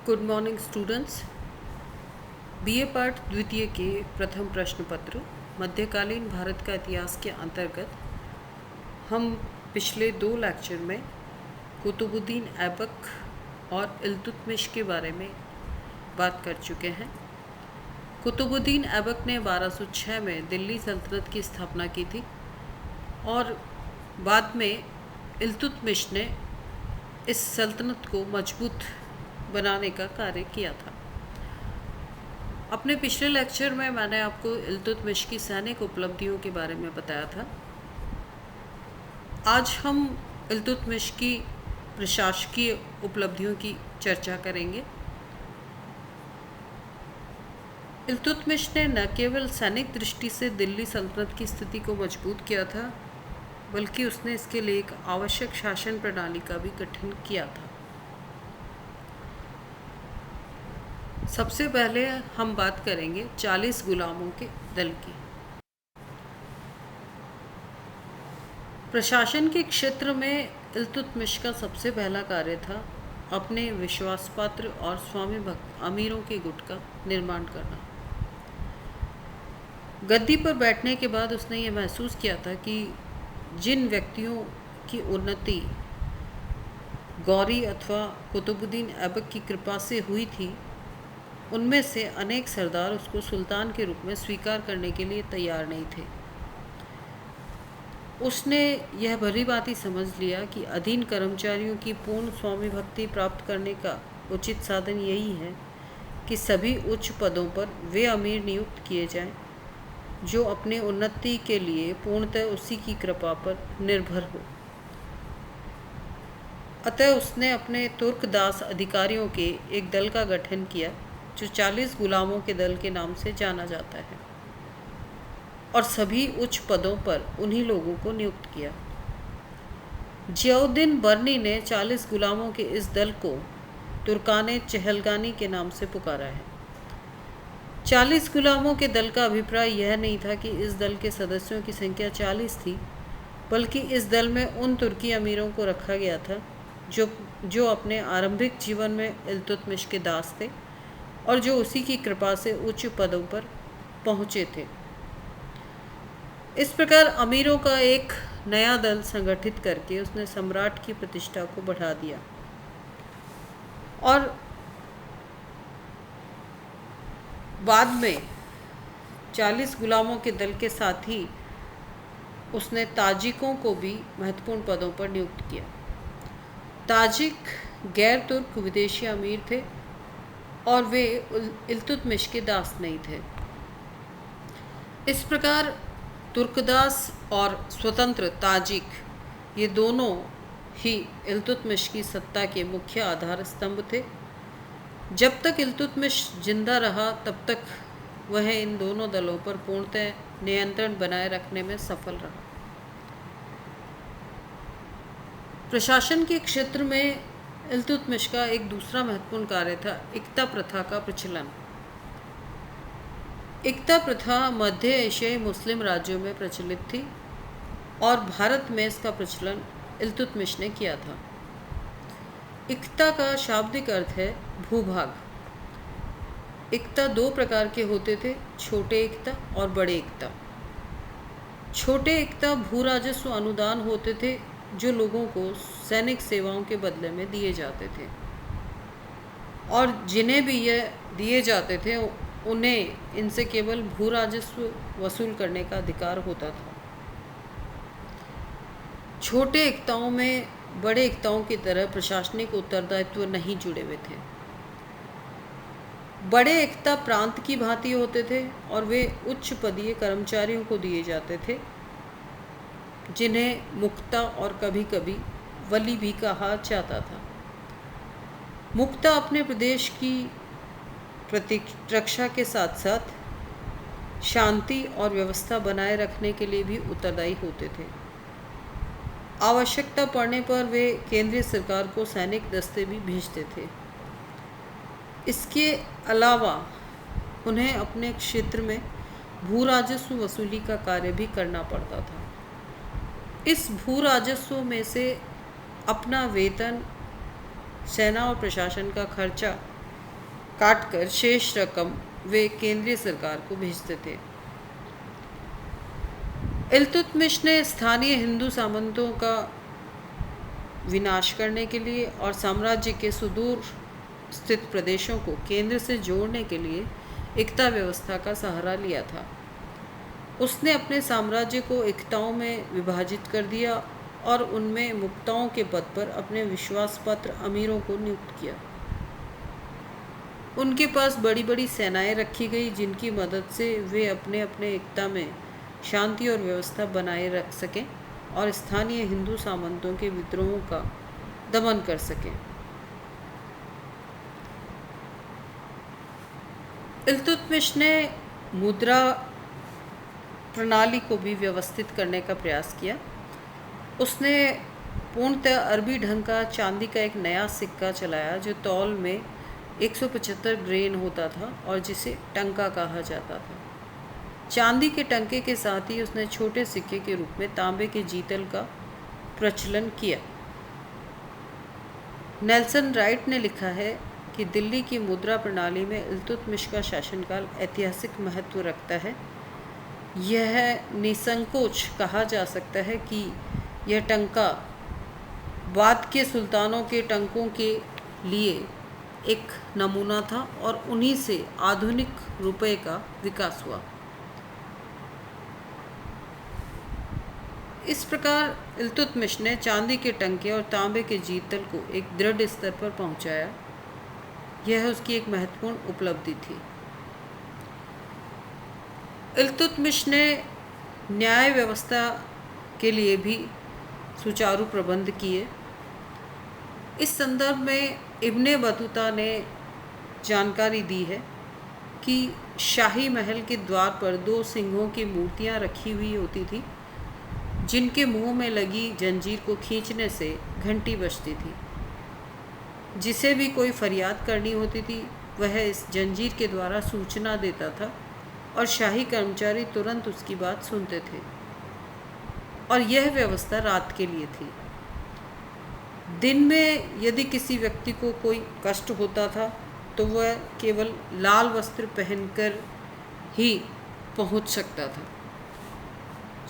Good morning students. BA part द्वितीय के प्रथम प्रश्न पत्र मध्यकालीन भारत का इतिहास के अंतर्गत हम पिछले 2 लेक्चर में कुतुबुद्दीन ऐबक और इल्तुतमिश के बारे में बात कर चुके हैं। कुतुबुद्दीन ऐबक ने 1206 में दिल्ली सल्तनत की स्थापना की थी और बाद में इल्तुतमिश ने इस सल्तनत को मजबूत बनाने का कार्य किया था। अपने पिछले लेक्चर में मैंने आपको इल्तुतमिश की सैनिक उपलब्धियों के बारे में बताया था। आज हम इल्तुतमिश की प्रशासकीय उपलब्धियों की चर्चा करेंगे। इल्तुतमिश ने न केवल सैनिक दृष्टि से दिल्ली सल्तनत की स्थिति को मजबूत किया था, बल्कि उसने इसके लिए एक आवश्यक शासन प्रणाली का भी गठन किया था। सबसे पहले हम बात करेंगे 40 गुलामों के दल की। प्रशासन के क्षेत्र में इल्तुतमिश का सबसे पहला कार्य था अपने विश्वासपात्र और स्वामी भक्त अमीरों के गुट का निर्माण करना। गद्दी पर बैठने के बाद उसने ये महसूस किया था कि जिन व्यक्तियों की उन्नति गौरी अथवा कुतुबुद्दीन ऐबक की कृपा से हुई थी, उनमें से अनेक सरदार उसको सुल्तान के रूप में स्वीकार करने के लिए तैयार नहीं थे। उसने यह भली भांति समझ लिया कि अधीन कर्मचारियों की पूर्ण स्वामी भक्ति प्राप्त करने का उचित साधन यही है कि सभी उच्च पदों पर वे अमीर नियुक्त किए जाएं जो अपने उन्नति के लिए पूर्णतः उसी की कृपा पर निर्भर हो। अतः उसने अपने तुर्कदास अधिकारियों के एक दल का गठन किया जो 40 गुलामों के दल के नाम से जाना जाता है, और सभी उच्च पदों पर उन्हीं लोगों को नियुक्त किया। जियाउद्दीन बर्नी ने 40 गुलामों के इस दल को तुर्काने चहलगानी के नाम से पुकारा है। 40 गुलामों के दल का अभिप्राय यह नहीं था कि इस दल के सदस्यों की संख्या 40 थी, बल्कि इस दल में उन तुर्की अमीरों को रखा गया था जो अपने आरंभिक जीवन में इल्तुतमिश के दास थे और जो उसी की कृपा से उच्च पदों पर पहुँचे थे। इस प्रकार अमीरों का एक नया दल संगठित करके उसने सम्राट की प्रतिष्ठा को बढ़ा दिया और बाद में 40 गुलामों के दल के साथ ही उसने ताजिकों को भी महत्वपूर्ण पदों पर नियुक्त किया। ताजिक गैर तुर्क विदेशी अमीर थे और वे इल्तुतमिश के दास नहीं थे। इस प्रकार तुर्कदास और स्वतंत्र ताजिक, ये दोनों ही इल्तुतमिश की सत्ता के मुख्य आधार स्तंभ थे। जब तक इल्तुतमिश जिंदा रहा तब तक वह इन दोनों दलों पर पूर्णतः नियंत्रण बनाए रखने में सफल रहा। प्रशासन के क्षेत्र में इल्तुतमिश का एक दूसरा महत्वपूर्ण कार्य था इक्ता प्रथा का प्रचलन। इक्ता प्रथा मध्य एशियाई मुस्लिम राज्यों में प्रचलित थी और भारत में इसका प्रचलन इल्तुतमिश ने किया था। इक्ता का शाब्दिक अर्थ है भूभाग। इक्ता 2 प्रकार के होते थे, छोटे इक्ता और बड़े इक्ता। छोटे इक्ता भू राजस्व अनुदान होते थे जो लोगों को सैनिक सेवाओं के बदले में दिए जाते थे, और जिन्हें भी यह दिए जाते थे उन्हें इनसे केवल भू राजस्व वसूल करने का अधिकार होता था। छोटे इक्ताओं में बड़े इक्ताओं की तरह प्रशासनिक उत्तरदायित्व नहीं जुड़े हुए थे। बड़े इक्ता प्रांत की भांति होते थे और वे उच्च पदीय कर्मचारियों को दिए जाते थे, जिन्हें मुक्ता और कभी कभी वली भी कहा जाता था। मुक्ता अपने प्रदेश की प्रतिरक्षा के साथ साथ शांति और व्यवस्था बनाए रखने के लिए भी उत्तरदायी होते थे। आवश्यकता पड़ने पर वे केंद्रीय सरकार को सैनिक दस्ते भी भेजते थे। इसके अलावा उन्हें अपने क्षेत्र में भू राजस्व वसूली का कार्य भी करना पड़ता था। इस भू राजस्व में से अपना वेतन, सेना और प्रशासन का खर्चा काटकर शेष रकम वे केंद्रीय सरकार को भेजते थे। इल्तुतमिश ने स्थानीय हिंदू सामंतों का विनाश करने के लिए और साम्राज्य के सुदूर स्थित प्रदेशों को केंद्र से जोड़ने के लिए एकता व्यवस्था का सहारा लिया था। उसने अपने साम्राज्य को एकताओं में विभाजित कर दिया और उनमें मुक्ताओं के पद पर अपने विश्वासपात्र अमीरों को नियुक्त किया। उनके पास बड़ी बड़ी सेनाएं रखी गई जिनकी मदद से वे अपने अपने एकता में शांति और व्यवस्था बनाए रख सकें और स्थानीय हिंदू सामंतों के विद्रोहों का दमन कर सकें। इल्तुतमिश ने मुद्रा प्रणाली को भी व्यवस्थित करने का प्रयास किया। उसने पूर्णतः अरबी ढंग का चांदी का एक नया सिक्का चलाया जो तौल में 175 ग्रेन होता था और जिसे टंका कहा जाता था। चांदी के टंके के साथ ही उसने छोटे सिक्के के रूप में तांबे के जीतल का प्रचलन किया। नेल्सन राइट ने लिखा है कि दिल्ली की मुद्रा प्रणाली में इल्तुतमिश का शासनकाल ऐतिहासिक महत्व रखता है। यह निसंकोच कहा जा सकता है कि यह टंका बाद के सुल्तानों के टंकों के लिए एक नमूना था और उन्हीं से आधुनिक रुपए का विकास हुआ। इस प्रकार इल्तुतमिश ने चांदी के टंके और तांबे के जीतल को एक दृढ़ स्तर पर पहुंचाया। यह उसकी एक महत्वपूर्ण उपलब्धि थी। इल्तुतमिश ने न्याय व्यवस्था के लिए भी सुचारू प्रबंध किए। इस संदर्भ में इब्ने बतूता ने जानकारी दी है कि शाही महल के द्वार पर 2 सिंहों की मूर्तियां रखी हुई होती थी जिनके मुंह में लगी जंजीर को खींचने से घंटी बजती थी। जिसे भी कोई फरियाद करनी होती थी वह इस जंजीर के द्वारा सूचना देता था और शाही कर्मचारी तुरंत उसकी बात सुनते थे और यह व्यवस्था रात के लिए थी। दिन में यदि किसी व्यक्ति को कोई कष्ट होता था तो वह केवल लाल वस्त्र पहनकर ही पहुंच सकता था।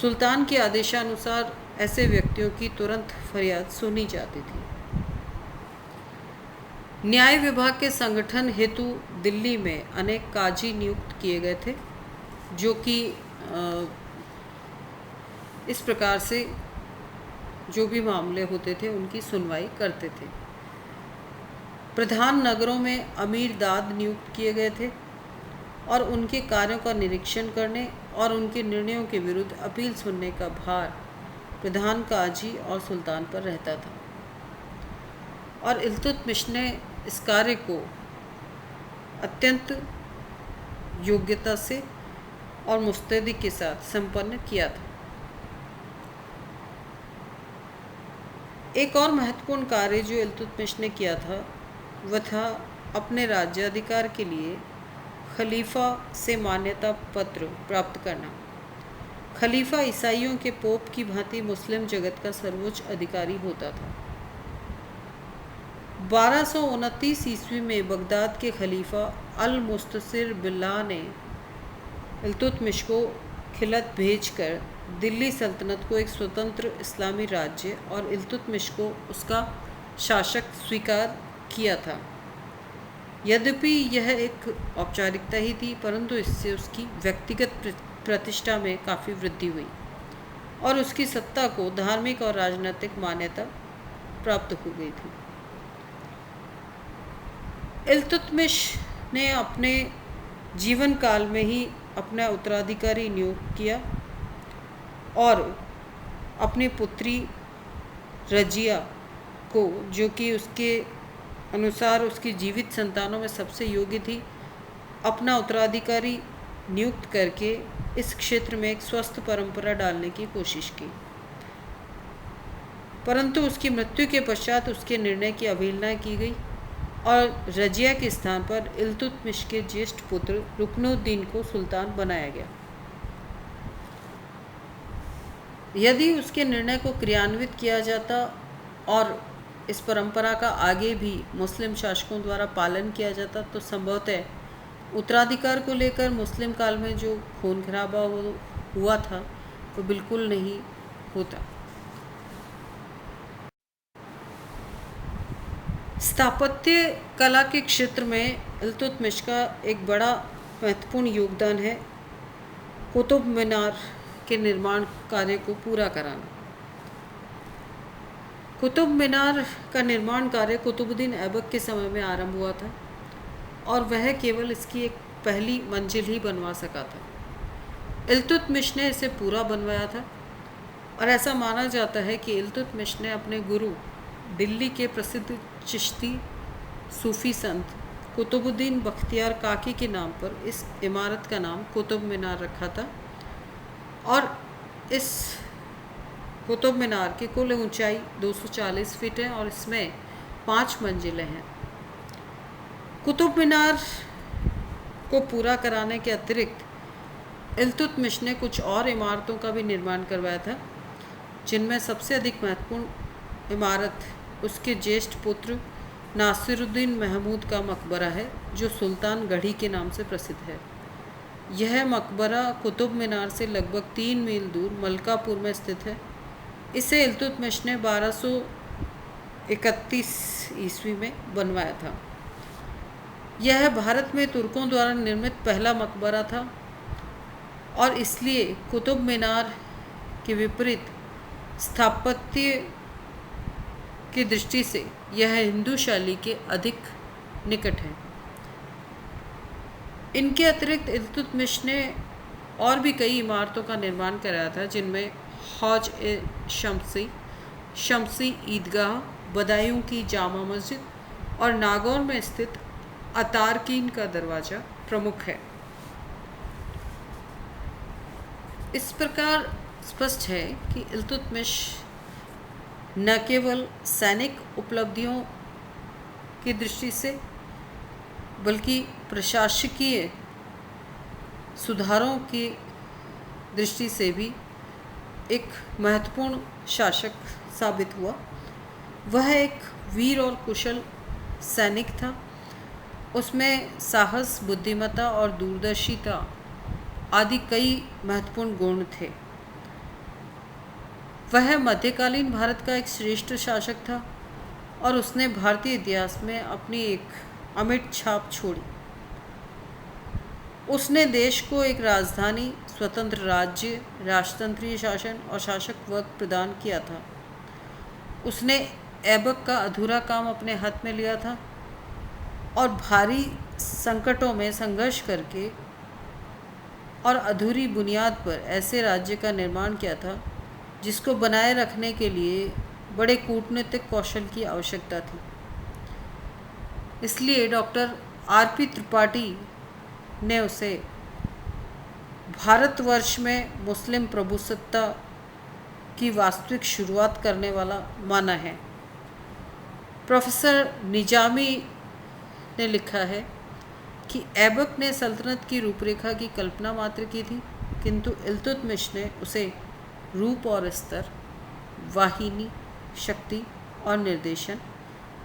सुल्तान के आदेशानुसार ऐसे व्यक्तियों की तुरंत फरियाद सुनी जाती थी। न्याय विभाग के संगठन हेतु दिल्ली में अनेक काजी नियुक्त किए गए थे जो कि इस प्रकार से जो भी मामले होते थे उनकी सुनवाई करते थे। प्रधान नगरों में अमीर दाद नियुक्त किए गए थे और उनके कार्यों का निरीक्षण करने और उनके निर्णयों के विरुद्ध अपील सुनने का भार प्रधान काजी और सुल्तान पर रहता था और इल्तुतमिश ने इस कार्य को अत्यंत योग्यता से और मुस्तैदी के साथ संपन्न किया था। एक और महत्वपूर्ण कार्य जो इल्तुतमिश ने किया था वह था अपने राज्याधिकार के लिए खलीफा से मान्यता पत्र प्राप्त करना। खलीफा ईसाइयों के पोप की भांति मुस्लिम जगत का सर्वोच्च अधिकारी होता था। 1229 ईस्वी में बगदाद के खलीफा अल मुस्तसिर बिल्लाह ने इल्तुतमिश को खिलत भेजकर दिल्ली सल्तनत को एक स्वतंत्र इस्लामी राज्य और इल्तुतमिश को उसका शासक स्वीकार किया था। यद्यपि यह एक औपचारिकता ही थी परंतु इससे उसकी व्यक्तिगत प्रतिष्ठा में काफ़ी वृद्धि हुई और उसकी सत्ता को धार्मिक और राजनीतिक मान्यता प्राप्त हो गई थी। इल्तुतमिश ने अपने जीवन काल में ही अपना उत्तराधिकारी नियुक्त किया और अपनी पुत्री रजिया को, जो कि उसके अनुसार उसकी जीवित संतानों में सबसे योग्य थी, अपना उत्तराधिकारी नियुक्त करके इस क्षेत्र में एक स्वस्थ परंपरा डालने की कोशिश की। परंतु उसकी मृत्यु के पश्चात उसके निर्णय की अवहेलना की गई और रजिया के स्थान पर इल्तुतमिश के ज्येष्ठ पुत्र रुकनुद्दीन को सुल्तान बनाया गया। यदि उसके निर्णय को क्रियान्वित किया जाता और इस परंपरा का आगे भी मुस्लिम शासकों द्वारा पालन किया जाता तो संभवतः उत्तराधिकार को लेकर मुस्लिम काल में जो खून खराबा हुआ था वो बिल्कुल नहीं होता। स्थापत्य कला के क्षेत्र में इल्तुतमिश का एक बड़ा महत्वपूर्ण योगदान है कुतुब मीनार के निर्माण कार्य को पूरा कराना। कुतुब मीनार का निर्माण कार्य कुतुबुद्दीन ऐबक के समय में आरंभ हुआ था और वह केवल इसकी एक पहली मंजिल ही बनवा सका था। इल्तुतमिश ने इसे पूरा बनवाया था और ऐसा माना जाता है कि इल्तुतमिश ने अपने गुरु दिल्ली के प्रसिद्ध चिश्ती सूफी संत कुतुबुद्दीन बख्तियार काकी के नाम पर इस इमारत का नाम कुतुब मीनार रखा था और इस कुतुब मीनार की कुल ऊंचाई 240 फीट है और इसमें 5 मंजिलें हैं। कुतुब मीनार को पूरा कराने के अतिरिक्त इल्तुतमिश ने कुछ और इमारतों का भी निर्माण करवाया था, जिनमें सबसे अधिक महत्वपूर्ण इमारत उसके ज्येष्ठ पुत्र नासिरुद्दीन महमूद का मकबरा है, जो सुल्तान गढ़ी के नाम से प्रसिद्ध है। यह मकबरा कुतुब मीनार से लगभग 3 मील दूर मलकापुर में स्थित है। इसे इल्तुतमिश ने 1231 ईस्वी में बनवाया था। यह भारत में तुर्कों द्वारा निर्मित पहला मकबरा था और इसलिए कुतुब मीनार के विपरीत स्थापत्य की दृष्टि से यह हिंदू शैली के अधिक निकट है। इनके अतिरिक्त इल्तुतमिश ने और भी कई इमारतों का निर्माण कराया था, जिनमें हौज ए शमसी ईदगाह, बदायूं की जामा मस्जिद और नागौर में स्थित अतारकीन का दरवाज़ा प्रमुख है। इस प्रकार स्पष्ट है कि इल्तुतमिश न केवल सैनिक उपलब्धियों की दृष्टि से बल्कि प्रशासकीय सुधारों की दृष्टि से भी एक महत्वपूर्ण शासक साबित हुआ। वह एक वीर और कुशल सैनिक था। उसमें साहस, बुद्धिमत्ता और दूरदर्शिता आदि कई महत्वपूर्ण गुण थे। वह मध्यकालीन भारत का एक श्रेष्ठ शासक था और उसने भारतीय इतिहास में अपनी एक अमिट छाप छोड़ी। उसने देश को एक राजधानी, स्वतंत्र राज्य, राजतंत्रीय शासन और शासक वर्ग प्रदान किया था। उसने ऐबक का अधूरा काम अपने हाथ में लिया था और भारी संकटों में संघर्ष करके और अधूरी बुनियाद पर ऐसे राज्य का निर्माण किया था जिसको बनाए रखने के लिए बड़े कूटनीतिक कौशल की आवश्यकता थी। इसलिए डॉक्टर आर.पी. त्रिपाठी ने उसे भारतवर्ष में मुस्लिम प्रभुसत्ता की वास्तविक शुरुआत करने वाला माना है। प्रोफेसर निजामी ने लिखा है कि ऐबक ने सल्तनत की रूपरेखा की कल्पना मात्र की थी, किंतु इल्तुतमिश ने उसे रूप और स्तर, वाहिनी, शक्ति और निर्देशन,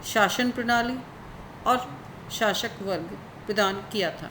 शासन प्रणाली और शासक वर्ग प्रदान किया था।